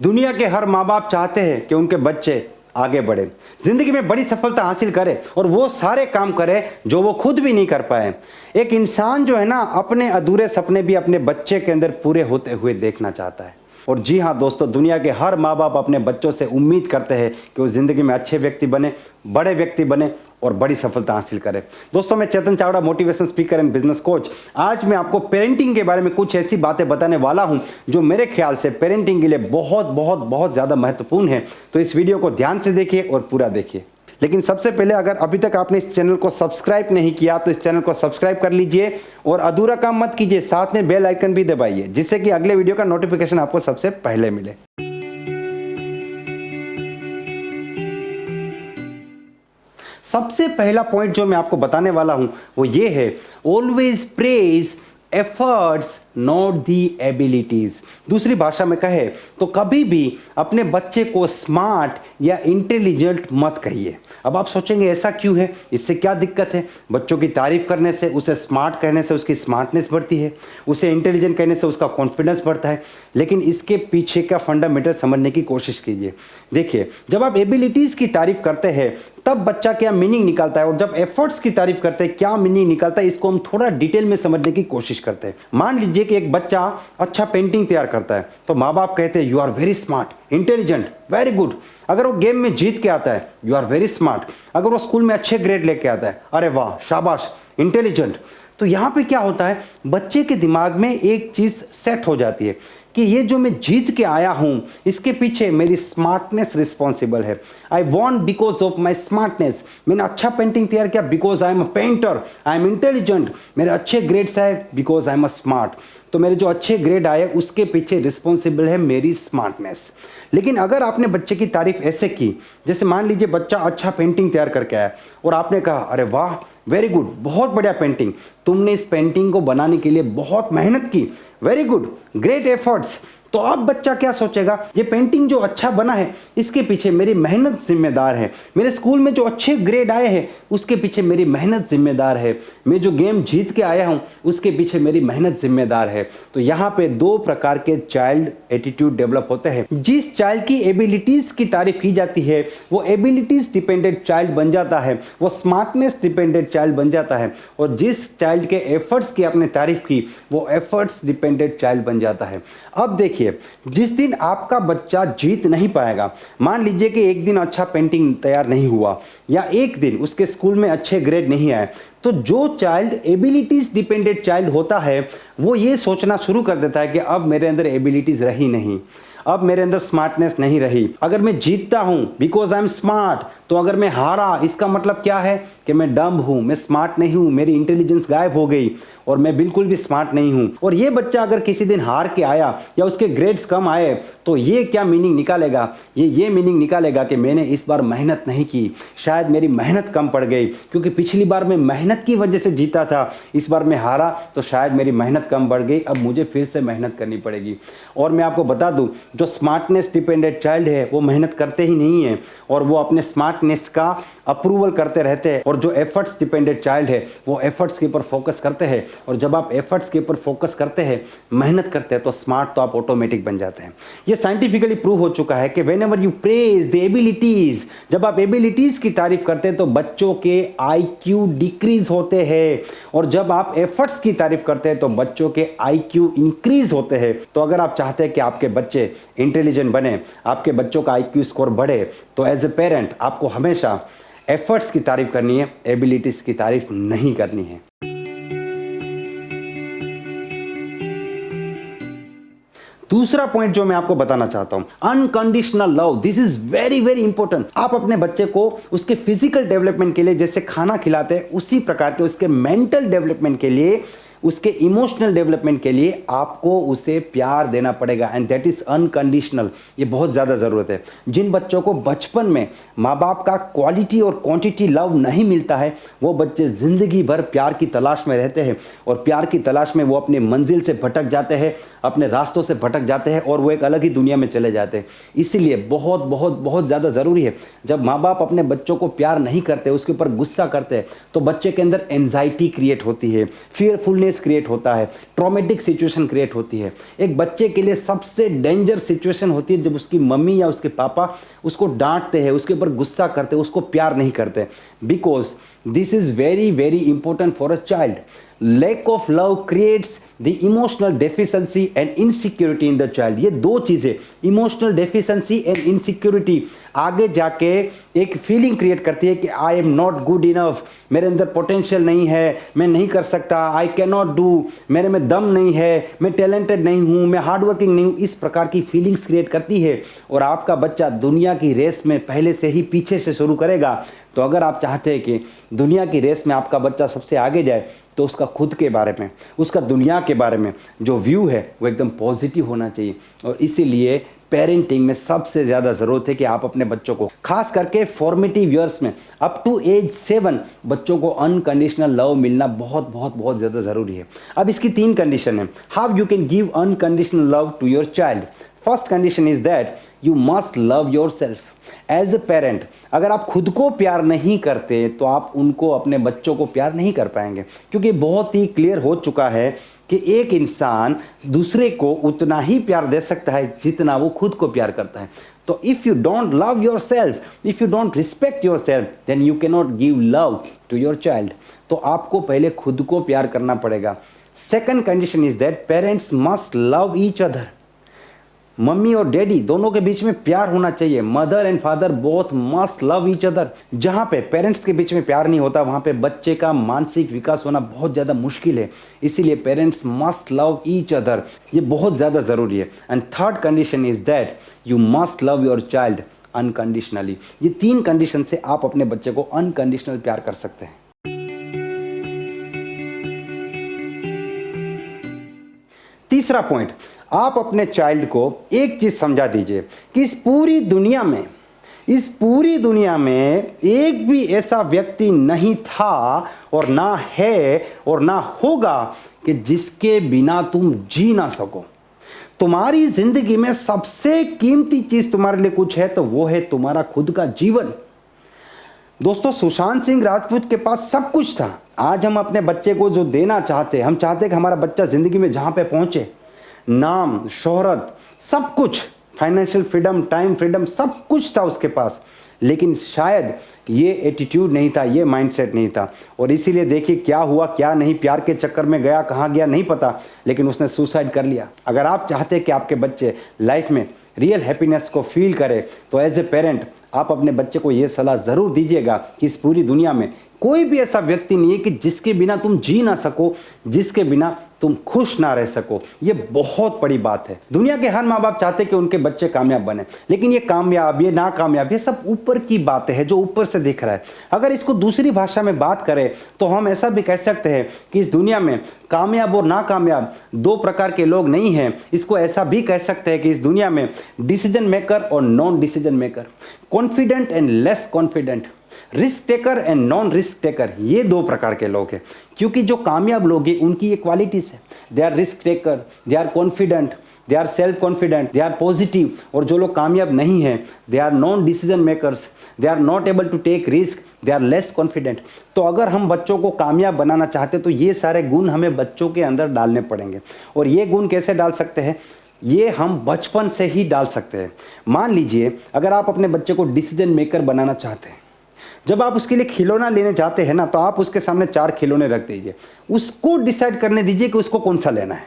दुनिया के हर माँ बाप चाहते हैं कि उनके बच्चे आगे बढ़े, जिंदगी में बड़ी सफलता हासिल करे और वो सारे काम करे जो वो खुद भी नहीं कर पाए। एक इंसान जो है ना, अपने अधूरे सपने भी अपने बच्चे के अंदर पूरे होते हुए देखना चाहता है। और जी हाँ दोस्तों, दुनिया के हर माँ बाप अपने बच्चों से उम्मीद करते हैं कि वो ज़िंदगी में अच्छे व्यक्ति बने, बड़े व्यक्ति बने और बड़ी सफलता हासिल करें। दोस्तों, मैं Chetan Chavda, motivation speaker and business coach. आज मैं आपको पेरेंटिंग के बारे में कुछ ऐसी बातें बताने वाला हूं जो मेरे ख्याल से पेरेंटिंग के लिए बहुत बहुत बहुत ज़्यादा महत्वपूर्ण है। तो इस वीडियो को ध्यान से देखिए और पूरा देखिए। लेकिन सबसे पहले, अगर अभी तक आपने इस चैनल को सब्सक्राइब नहीं किया तो इस चैनल को सब्सक्राइब कर लीजिए और अधूरा काम मत कीजिए, साथ में बेल आइकन भी दबाइए जिससे कि अगले वीडियो का नोटिफिकेशन आपको सबसे पहले मिले। सबसे पहला पॉइंट जो मैं आपको बताने वाला हूं वो ये है, always praise efforts not the abilities. दूसरी भाषा में कहे तो कभी भी अपने बच्चे को स्मार्ट या इंटेलिजेंट मत कहिए। अब आप सोचेंगे ऐसा क्यों है, इससे क्या दिक्कत है? बच्चों की तारीफ करने से, उसे स्मार्ट कहने से उसकी स्मार्टनेस बढ़ती है, उसे इंटेलिजेंट कहने से उसका कॉन्फिडेंस बढ़ता है। लेकिन इसके पीछे का फंडामेंटल समझने की कोशिश कीजिए। देखिए, जब आप एबिलिटीज़ की तारीफ करते हैं तब बच्चा क्या मीनिंग निकालता है, और जब एफर्ट्स की तारीफ करते हैं क्या मीनिंग निकालता है, इसको हम थोड़ा डिटेल में समझने की कोशिश करते हैं। मान लीजिए कि एक बच्चा अच्छा पेंटिंग तैयार करता है तो माँ बाप कहते हैं you are very smart, intelligent, very good. अगर वो गेम में जीत के आता है, यू आर वेरी स्मार्ट। अगर वो स्कूल में अच्छे ग्रेड लेके आता है, अरे वाह, शाबाश, इंटेलिजेंट। तो यहाँ पे क्या होता है, बच्चे के दिमाग में एक चीज़ सेट हो जाती है कि ये जो मैं जीत के आया हूँ इसके पीछे मेरी स्मार्टनेस रिस्पॉन्सिबल है। I want because of my smartness. मैंने अच्छा पेंटिंग तैयार किया because I am a painter, I am intelligent. मेरे अच्छे ग्रेड्स आए because I am a smart. तो मेरे जो अच्छे ग्रेड आए उसके पीछे रिस्पॉन्सिबल है मेरी स्मार्टनेस। लेकिन अगर आपने बच्चे की तारीफ ऐसे की, जैसे मान लीजिए बच्चा अच्छा पेंटिंग तैयार करके आया और आपने कहा अरे वाह, वेरी गुड, बहुत बढ़िया पेंटिंग, तुमने इस पेंटिंग को बनाने के लिए बहुत मेहनत की, वेरी गुड, ग्रेट एफर्ट्स। तो अब बच्चा क्या सोचेगा, ये पेंटिंग जो अच्छा बना है इसके पीछे मेरी मेहनत जिम्मेदार है। मेरे स्कूल में जो अच्छे ग्रेड आए हैं उसके पीछे मेरी मेहनत जिम्मेदार है। मैं जो गेम जीत के आया हूँ उसके पीछे मेरी मेहनत जिम्मेदार है। तो यहाँ पे दो प्रकार के चाइल्ड एटीट्यूड डेवलप होते हैं। जिस चाइल्ड की एबिलिटीज की तारीफ की जाती है वो एबिलिटीज डिपेंडेंट चाइल्ड बन जाता है, वो स्मार्टनेस डिपेंडेंट चाइल्ड बन जाता है। और जिस चाइल्ड के एफर्ट्स की आपने तारीफ की वो एफर्ट्स डिपेंडेंट चाइल्ड बन जाता है। अब देखिए, जिस दिन आपका बच्चा जीत नहीं पाएगा, मान लीजिए कि एक दिन अच्छा पेंटिंग तैयार नहीं हुआ या एक दिन उसके स्कूल में अच्छे ग्रेड नहीं आए, तो जो चाइल्ड एबिलिटीज डिपेंडेंट चाइल्ड होता है वो ये सोचना शुरू कर देता है कि अब मेरे अंदर एबिलिटीज रही नहीं, अब मेरे अंदर स्मार्टनेस नहीं रही। अगर मैं जीतता हूं बिकॉज आई एम स्मार्ट, तो अगर मैं हारा इसका मतलब क्या है कि मैं डम हूं, मैं स्मार्ट नहीं हूं, मेरी इंटेलिजेंस गायब हो गई और मैं बिल्कुल भी स्मार्ट नहीं हूं। और ये बच्चा अगर किसी दिन हार के आया या उसके ग्रेड्स कम आए तो ये क्या मीनिंग निकालेगा, ये मीनिंग निकालेगा कि मैंने इस बार मेहनत नहीं की, शायद मेरी मेहनत कम पड़ गई, क्योंकि पिछली बार मैं मेहनत की वजह से जीता था, इस बार मैं हारा तो शायद मेरी मेहनत कम बढ़ गई, अब मुझे फिर से मेहनत करनी पड़ेगी। और मैं आपको बता दूं, जो स्मार्टनेस डिपेंडेंट चाइल्ड है वो मेहनत करते ही नहीं है और वो अपने स्मार्टनेस का अप्रूवल करते रहते हैं। और जो एफर्ट्स डिपेंडेंट चाइल्ड है वो एफर्ट्स के ऊपर फोकस करते हैं। और जब आप एफर्ट्स के ऊपर फोकस करते हैं, मेहनत करते हैं, तो स्मार्ट तो आप ऑटोमेटिक बन जाते हैं। ये साइंटिफिकली प्रूव हो चुका है कि whenever you praise the abilities, जब आप एबिलिटीज की तारीफ करते हैं तो बच्चों के आईक्यू डिक्रीज होते हैं, और जब आप एफर्ट्स की तारीफ करते हैं तो बच्चों के आईक्यू इंक्रीज होते हैं। तो अगर आप चाहते हैं कि आपके बच्चे इंटेलिजेंट बने, आपके बच्चों का आईक्यू स्कोर बढ़े, तो एज ए पेरेंट आपको हमेशा एफर्ट्स की तारीफ करनी है, एबिलिटीज की तारीफ नहीं करनी है। दूसरा पॉइंट जो मैं आपको बताना चाहता हूं, unconditional love. This is very very important. आप अपने बच्चे को उसके फिजिकल डेवलपमेंट के लिए जैसे खाना खिलाते हैं उसी प्रकार के उसके मेंटल डेवलपमेंट के लिए, उसके इमोशनल डेवलपमेंट के लिए आपको उसे प्यार देना पड़ेगा, एंड दैट इज अनकंडीशनल। ये बहुत ज़्यादा ज़रूरत है। जिन बच्चों को बचपन में माँ बाप का क्वालिटी और क्वांटिटी लव नहीं मिलता है वो बच्चे ज़िंदगी भर प्यार की तलाश में रहते हैं, और प्यार की तलाश में वो अपनी मंजिल से भटक जाते हैं, अपने रास्तों से भटक जाते हैं और वो एक अलग ही दुनिया में चले जाते हैं। इसीलिए बहुत बहुत बहुत ज़्यादा ज़रूरी है, जब माँ बाप अपने बच्चों को प्यार नहीं करते, उसके ऊपर गुस्सा करते हैं, तो बच्चे के अंदर एंजाइटी क्रिएट होती है, फियरफुलनेस लॉनलीनेस क्रिएट होता है, ट्रॉमेटिक सिचुएशन क्रिएट होती है। एक बच्चे के लिए सबसे डेंजर सिचुएशन होती है जब उसकी मम्मी या उसके पापा उसको डांटते हैं, उसके ऊपर गुस्सा करते हैं, उसको प्यार नहीं करते, because this is very very important for a child. Lack of love creates the emotional deficiency and insecurity in the child. ये दो चीजें, इमोशनल डेफिशिएंसी एंड इनसिक्योरिटी, आगे जाके एक फीलिंग क्रिएट करती है कि I am not good enough, मेरे अंदर पोटेंशियल नहीं है, मैं नहीं कर सकता, आई कैन नॉट डू, मेरे में दम नहीं है, मैं टैलेंटेड नहीं हूँ, मैं हार्ड वर्किंग नहीं हूँ। इस प्रकार की फीलिंग्स क्रिएट करती है और आपका बच्चा दुनिया की रेस में पहले से ही पीछे से शुरू करेगा। तो अगर आप चाहते हैं कि दुनिया की रेस में आपका बच्चा सबसे आगे जाए, तो उसका खुद के बारे में, उसका दुनिया के बारे में जो व्यू है वो एकदम पॉजिटिव होना चाहिए। और इसीलिए पेरेंटिंग में सबसे ज़्यादा ज़रूरत है कि आप अपने बच्चों को, खास करके फॉर्मेटिव ईयर्स में अप टू एज 7, बच्चों को अनकंडीशनल लव मिलना बहुत बहुत बहुत ज़्यादा ज़रूरी है। अब इसकी 3 कंडीशन है, how you can give unconditional love to your child. First condition is that you must love yourself as a parent. अगर आप खुद को प्यार नहीं करते तो आप उनको, अपने बच्चों को प्यार नहीं कर पाएंगे, क्योंकि बहुत ही क्लियर हो चुका है कि एक इंसान दूसरे को उतना ही प्यार दे सकता है जितना वो खुद को प्यार करता है। तो if you don't love yourself, if you don't respect yourself, then you can not give love to your child. तो आपको पहले खुद को प्यार करना पड़ेगा। Second condition is that parents must love each other. Mummy और daddy दोनों के बीच में प्यार होना चाहिए। Mother and father both must love each other. जहाँ पे पेरेंट्स के बीच में प्यार नहीं होता, वहाँ पे बच्चे का मानसिक विकास होना बहुत ज़्यादा मुश्किल है। इसीलिए parents must love each other, ये बहुत ज़्यादा ज़रूरी है। And third condition is that you must love your child unconditionally. ये 3 कंडीशन से आप अपने बच्चे को अनकंडीशनल प्यार कर सकते हैं। तीसरा पॉइंट, आप अपने चाइल्ड को एक चीज समझा दीजिए कि इस पूरी दुनिया में एक भी ऐसा व्यक्ति नहीं था और ना है और ना होगा कि जिसके बिना तुम जी ना सको। तुम्हारी जिंदगी में सबसे कीमती चीज तुम्हारे लिए कुछ है तो वो है तुम्हारा खुद का जीवन। दोस्तों, सुशांत सिंह राजपूत के पास सब कुछ था। आज हम अपने बच्चे को जो देना चाहते हैं, हम चाहते हैं कि हमारा बच्चा जिंदगी में जहां पे पहुंचे, नाम, शोहरत, सब कुछ, फाइनेंशियल फ्रीडम, टाइम फ्रीडम, सब कुछ था उसके पास, लेकिन शायद ये एटीट्यूड नहीं था, ये माइंडसेट नहीं था। और इसीलिए देखिए क्या हुआ क्या नहीं, प्यार के चक्कर में गया, कहाँ गया नहीं पता, लेकिन उसने सुसाइड कर लिया। अगर आप चाहते हैं कि आपके बच्चे लाइफ में रियल हैप्पीनेस को फील करें, तो एज ए पेरेंट आप अपने बच्चे को ये सलाह ज़रूर दीजिएगा कि इस पूरी दुनिया में कोई भी ऐसा व्यक्ति नहीं है कि जिसके बिना तुम जी ना सको, जिसके बिना तुम खुश ना रह सको। ये बहुत बड़ी बात है। दुनिया के हर माँ बाप चाहते हैं कि उनके बच्चे कामयाब बने, लेकिन ये कामयाब, ये नाकामयाब, ये सब ऊपर की बातें हैं जो ऊपर से दिख रहा है। अगर इसको दूसरी भाषा में बात करें तो हम ऐसा भी कह सकते हैं कि इस दुनिया में कामयाब और नाकामयाब 2 प्रकार के लोग नहीं हैं। इसको ऐसा भी कह सकते हैं कि इस दुनिया में डिसीजन मेकर और non decision maker, confident and less confident, risk taker and non risk taker, ये 2 प्रकार के लोग हैं। क्योंकि जो कामयाब लोग हैं उनकी ये क्वालिटीज है, they are risk taker, they are confident, they are self confident, they are positive. और जो लोग कामयाब नहीं हैं, they are non decision makers, they are not able to take risk, they are less confident. तो अगर हम बच्चों को कामयाब बनाना चाहते हैं तो ये सारे गुण हमें बच्चों के अंदर डालने पड़ेंगे। और ये गुण कैसे डाल सकते हैं? ये हम बचपन से ही डाल सकते हैं। मान लीजिए अगर आप अपने बच्चे को डिसीजन मेकर बनाना चाहते हैं, जब आप उसके लिए खिलौना लेने जाते हैं ना, तो आप उसके सामने 4 खिलौने रख दीजिए, उसको डिसाइड करने दीजिए कि उसको कौन सा लेना है।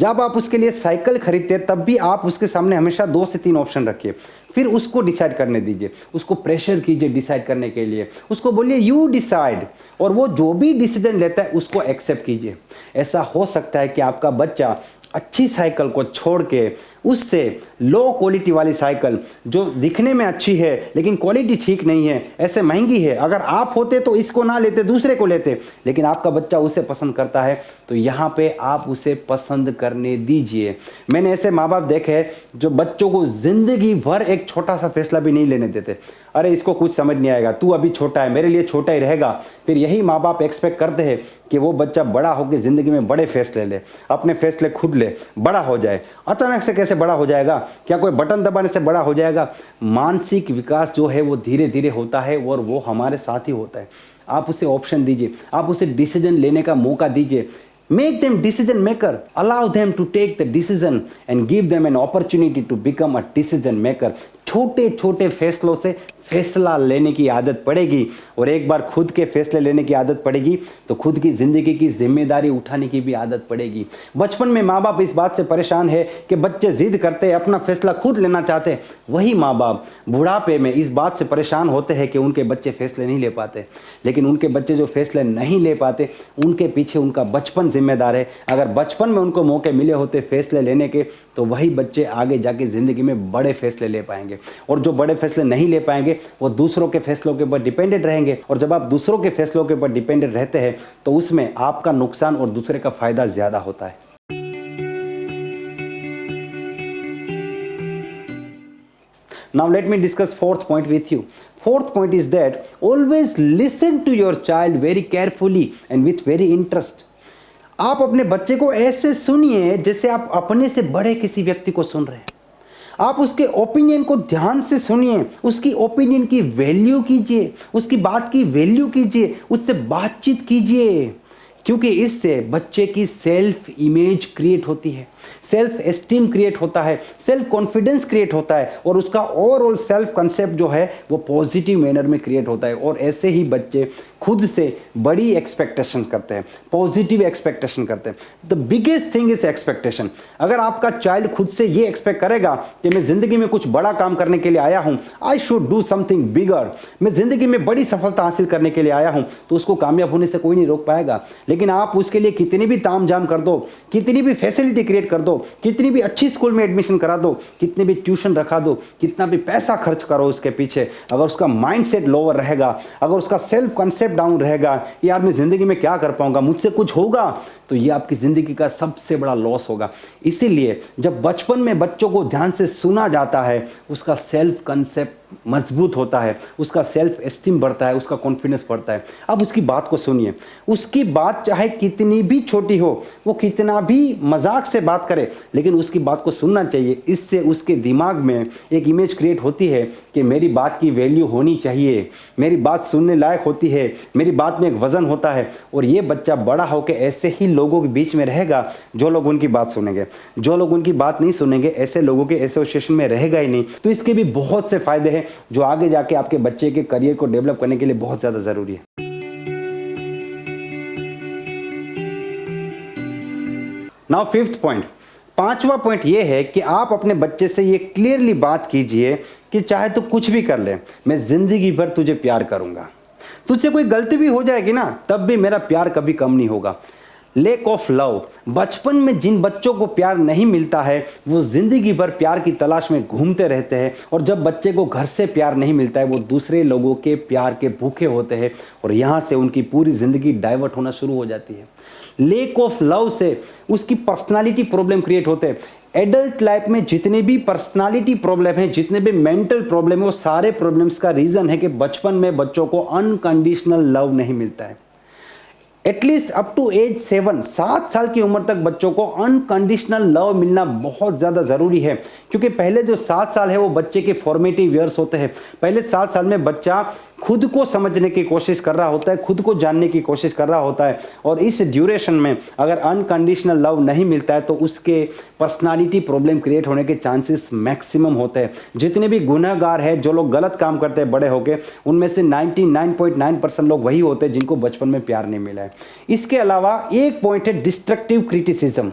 जब आप उसके लिए साइकिल खरीदते हैं तब भी आप उसके सामने हमेशा 2 से 3 ऑप्शन रखिए, फिर उसको डिसाइड करने दीजिए, उसको प्रेशर कीजिए डिसाइड करने के लिए, उसको बोलिए यू डिसाइड, और वो जो भी डिसीजन लेता है उसको एक्सेप्ट कीजिए। ऐसा हो सकता है कि आपका बच्चा अच्छी साइकिल को छोड़ के उससे लो क्वालिटी वाली साइकिल, जो दिखने में अच्छी है लेकिन क्वालिटी ठीक नहीं है, ऐसे महंगी है, अगर आप होते तो इसको ना लेते, दूसरे को लेते, लेकिन आपका बच्चा उसे पसंद करता है, तो यहाँ पे आप उसे पसंद करने दीजिए। मैंने ऐसे माँ बाप देखे हैं जो बच्चों को जिंदगी भर एक छोटा सा फैसला भी नहीं लेने देते। अरे इसको कुछ समझ नहीं आएगा, तू अभी छोटा है, मेरे लिए छोटा ही रहेगा। फिर यही माँ बाप एक्सपेक्ट करते हैं कि वो बच्चा बड़ा होकर जिंदगी में बड़े फैसले ले, अपने फैसले खुद ले, बड़ा हो जाए। अचानक से कैसे बड़ा हो जाएगा? क्या कोई बटन दबाने से बड़ा हो जाएगा? मानसिक विकास जो है वो धीरे धीरे होता है और वो हमारे साथ ही होता है। आप उसे ऑप्शन दीजिए, आप उसे डिसीजन लेने का मौका दीजिए। Make them decision maker. Allow them to take the decision and give them an opportunity to become a decision maker. छोटे छोटे फैसलों से फैसला लेने की आदत पड़ेगी और एक बार खुद के फैसले लेने की आदत पड़ेगी तो खुद की ज़िंदगी की जिम्मेदारी उठाने की भी आदत पड़ेगी। बचपन में माँ बाप इस बात से परेशान है कि बच्चे जिद करते हैं, अपना फैसला खुद लेना चाहते हैं। वही माँ बाप बुढ़ापे में इस बात से परेशान होते हैं कि उनके बच्चे फैसले नहीं ले पाते। लेकिन उनके बच्चे जो फैसले नहीं ले पाते उनके पीछे उनका बचपन जिम्मेदार है। अगर बचपन में उनको मौके मिले होते फैसले लेने के तो वही बच्चे आगे जाके ज़िंदगी में बड़े फैसले ले पाएंगे। और जो बड़े फैसले नहीं ले पाएंगे वो दूसरों के फैसलों के ऊपर डिपेंडेंट रहेंगे। और जब आप दूसरों के फैसलों के ऊपर डिपेंडेंट रहते हैं तो उसमें आपका नुकसान और दूसरे का फायदा ज़्यादा होता है। Now let me discuss fourth point with you. Fourth point is that always listen to your child very carefully and with very interest. आप अपने बच्चे को ऐसे सुनिए जैसे आप अपने से बड़े किसी व्यक्ति को सुन रहे हैं। आप उसके ओपिनियन को ध्यान से सुनिए, उसकी ओपिनियन की वैल्यू कीजिए, उसकी बात की वैल्यू कीजिए, उससे बातचीत कीजिए, क्योंकि इससे बच्चे की सेल्फ इमेज क्रिएट होती है, सेल्फ एस्टीम क्रिएट होता है, सेल्फ कॉन्फिडेंस क्रिएट होता है और उसका ओवरऑल सेल्फ कंसेप्ट जो है वो पॉजिटिव मैनर में क्रिएट होता है। और ऐसे ही बच्चे खुद से बड़ी एक्सपेक्टेशन करते हैं, पॉजिटिव एक्सपेक्टेशन करते हैं। The biggest thing is expectation. अगर आपका चाइल्ड खुद से ये एक्सपेक्ट करेगा कि मैं ज़िंदगी में कुछ बड़ा काम करने के लिए आया हूँ, I should do something bigger, मैं ज़िंदगी में बड़ी सफलता हासिल करने के लिए आया हूँ, तो उसको कामयाब होने से कोई नहीं रोक पाएगा। लेकिन आप उसके लिए कितनी भी ताम झाम कर दो, कितनी भी फैसिलिटी क्रिएट कर दो, कितनी भी अच्छी स्कूल में एडमिशन करा दो, कितने भी ट्यूशन रखा दो, कितना भी पैसा खर्च करो उसके पीछे, अगर उसका माइंडसेट लोअर रहेगा, अगर उसका सेल्फ कंसेप्ट डाउन रहेगा, यार मैं ज़िंदगी में क्या कर पाऊंगा, मुझसे कुछ होगा, तो ये आपकी ज़िंदगी का सबसे बड़ा लॉस होगा। इसीलिए जब बचपन में बच्चों को ध्यान से सुना जाता है उसका सेल्फ कंसेप्ट मजबूत होता है, उसका सेल्फ एस्टीम बढ़ता है, उसका कॉन्फिडेंस बढ़ता है। अब उसकी बात को सुनिए, उसकी बात चाहे कितनी भी छोटी हो, वो कितना भी मजाक से बात करे, लेकिन उसकी बात को सुनना चाहिए। इससे उसके दिमाग में एक इमेज क्रिएट होती है कि मेरी बात की वैल्यू होनी चाहिए, मेरी बात सुनने लायक होती है, मेरी बात में एक वजन होता है। और ये बच्चा बड़ा होकर ऐसे ही लोगों के बीच में रहेगा जो लोग उनकी बात सुनेंगे। जो लोग उनकी बात नहीं सुनेंगे ऐसे लोगों के एसोसिएशन में रहेगा ही नहीं। तो इसके भी बहुत से फायदे हैं जो आगे जाके आपके बच्चे के करियर को डेवलप करने के लिए बहुत ज्यादा जरूरी है। नाउ फिफ्थ पॉइंट, पांचवा पॉइंट ये है कि आप अपने बच्चे से ये क्लियरली बात कीजिए कि चाहे तो कुछ भी कर ले, मैं जिंदगी भर तुझे प्यार करूंगा। तुझसे कोई गलती भी हो जाएगी ना तब भी मेरा प्यार कभी कम नहीं होगा। लैक ऑफ लव, बचपन में जिन बच्चों को प्यार नहीं मिलता है वो जिंदगी भर प्यार की तलाश में घूमते रहते हैं। और जब बच्चे को घर से प्यार नहीं मिलता है वो दूसरे लोगों के प्यार के भूखे होते हैं और यहाँ से उनकी पूरी जिंदगी डाइवर्ट होना शुरू हो जाती है। लैक ऑफ लव से उसकी पर्सनालिटी प्रॉब्लम क्रिएट होते हैं। एडल्ट लाइफ में जितने भी पर्सनालिटी प्रॉब्लम है, जितने भी मेंटल प्रॉब्लम है, वो सारे प्रॉब्लम्स का रीजन है कि बचपन में बच्चों को अनकंडीशनल लव नहीं मिलता है। एटलीस्ट अप टू एज 7 साल की उम्र तक बच्चों को अनकंडीशनल लव मिलना बहुत ज़्यादा ज़रूरी है, क्योंकि पहले जो 7 साल है वो बच्चे के फॉर्मेटिव ईयर्स होते हैं। पहले 7 साल में बच्चा खुद को समझने की कोशिश कर रहा होता है, खुद को जानने की कोशिश कर रहा होता है। और इस ड्यूरेशन में अगर अनकंडीशनल लव नहीं मिलता है तो उसके पर्सनालिटी प्रॉब्लम क्रिएट होने के चांसेस मैक्सिमम होते हैं। जितने भी गुनहगार हैं, जो लोग गलत काम करते हैं बड़े होके, उनमें से 99.9% लोग वही होते हैं जिनको बचपन में प्यार नहीं मिला है। इसके अलावा एक पॉइंट है डिस्ट्रक्टिव क्रिटिसिज्म।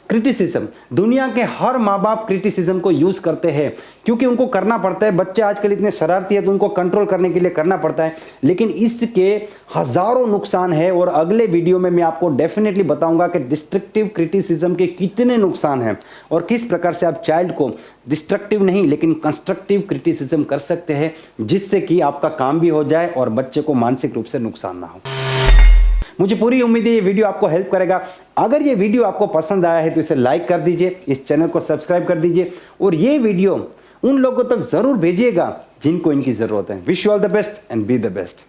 क्रिटिसिज्म, दुनिया के हर माँ बाप क्रिटिसिज्म को यूज करते हैं क्योंकि उनको करना पड़ता है। बच्चे आजकल इतने शरारती है तो उनको कंट्रोल करने के लिए करना पड़ता है, लेकिन इसके हजारों नुकसान है। और अगले वीडियो में मैं आपको डेफिनेटली बताऊंगा कि डिस्ट्रक्टिव क्रिटिसिज्म के कितने नुकसान हैं और किस प्रकार से आप चाइल्ड को डिस्ट्रक्टिव नहीं लेकिन कंस्ट्रक्टिव क्रिटिसिज्म कर सकते हैं, जिससे कि आपका काम भी हो जाए और बच्चे को मानसिक रूप से नुकसान ना हो। मुझे पूरी उम्मीद है ये वीडियो आपको हेल्प करेगा। अगर ये वीडियो आपको पसंद आया है तो इसे लाइक कर दीजिए, इस चैनल को सब्सक्राइब कर दीजिए और ये वीडियो उन लोगों तक जरूर भेजिएगा जिनको इनकी जरूरत है। Wish you all the best and be the best.